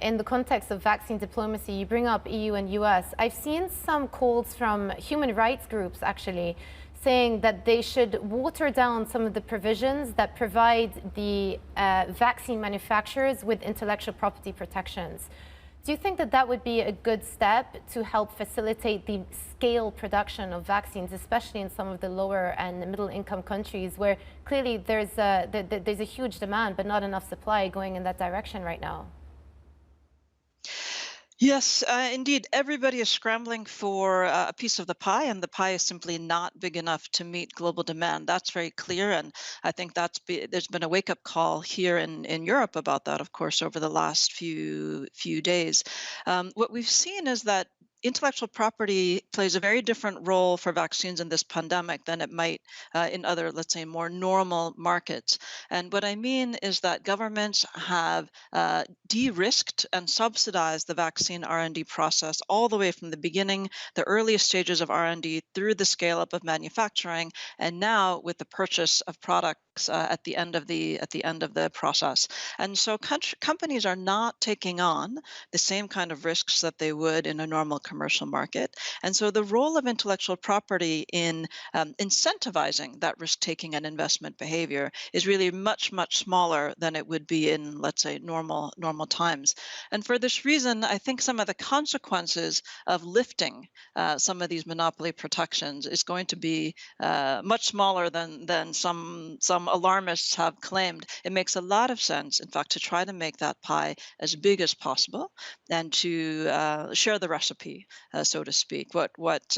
in the context of vaccine diplomacy, you bring up EU and US. I've seen some calls from human rights groups actually saying that they should water down some of the provisions that provide the vaccine manufacturers with intellectual property protections. Do you think that that would be a good step to help facilitate the scale production of vaccines, especially in some of the lower and middle income countries where clearly there's a huge demand but not enough supply going in that direction right now? Yes, indeed. Everybody is scrambling for a piece of the pie, and the pie is simply not big enough to meet global demand. That's very clear, and I think there's been a wake-up call here in Europe about that, of course, over the last few days. What we've seen is that intellectual property plays a very different role for vaccines in this pandemic than it might in other, let's say, more normal markets. And what I mean is that governments have de-risked and subsidized the vaccine R&D process all the way from the beginning, the earliest stages of R&D through the scale up of manufacturing, and now with the purchase of products at the end of the process. And so companies are not taking on the same kind of risks that they would in a normal commercial market. And so the role of intellectual property in incentivizing that risk taking and investment behavior is really much smaller than it would be in, let's say, normal times. And for this reason, I think some of the consequences of lifting some of these monopoly protections is going to be much smaller than some alarmists have claimed. It makes a lot of sense, in fact, to try to make that pie as big as possible and to share the recipe, so to speak. What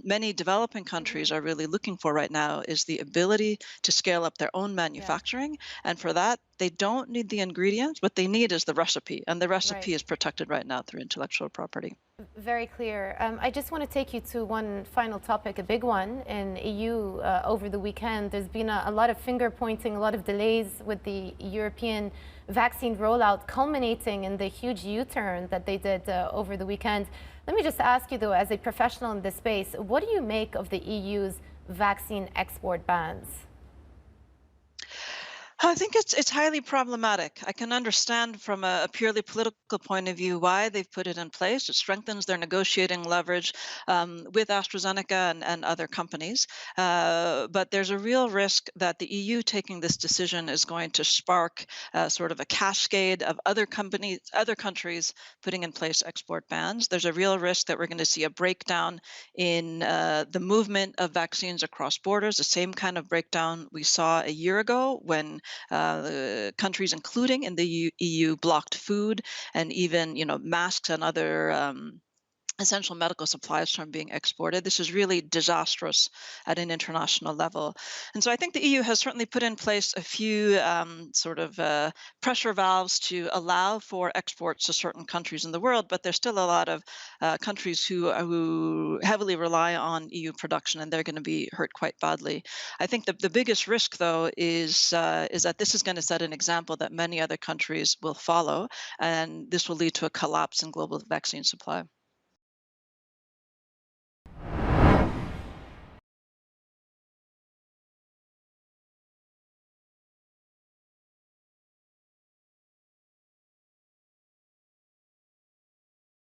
many developing countries are really looking for right now is the ability to scale up their own Yeah, manufacturing, and for that, they don't need the ingredients. What they need is the recipe, and the right. recipe is protected right now through intellectual property. Very clear. I just want to take you to one final topic, a big one in EU over the weekend. There's been a lot of finger pointing, a lot of delays with the European vaccine rollout, culminating in the huge U-turn that they did over the weekend. Let me just ask you, though, as a professional in this space, what do you make of the EU's vaccine export bans? I think it's highly problematic. I can understand from a purely political point of view why they've put it in place. It strengthens their negotiating leverage with AstraZeneca and other companies. But there's a real risk that the EU taking this decision is going to spark sort of a cascade of other countries putting in place export bans. There's a real risk that we're going to see a breakdown in the movement of vaccines across borders, the same kind of breakdown we saw a year ago when the countries, including in the EU, blocked food and even, masks and other essential medical supplies from being exported. This is really disastrous at an international level. And so I think the EU has certainly put in place a few sort of pressure valves to allow for exports to certain countries in the world, but there's still a lot of countries who heavily rely on EU production, and they're going to be hurt quite badly. I think the biggest risk, though, is that this is going to set an example that many other countries will follow, and this will lead to a collapse in global vaccine supply.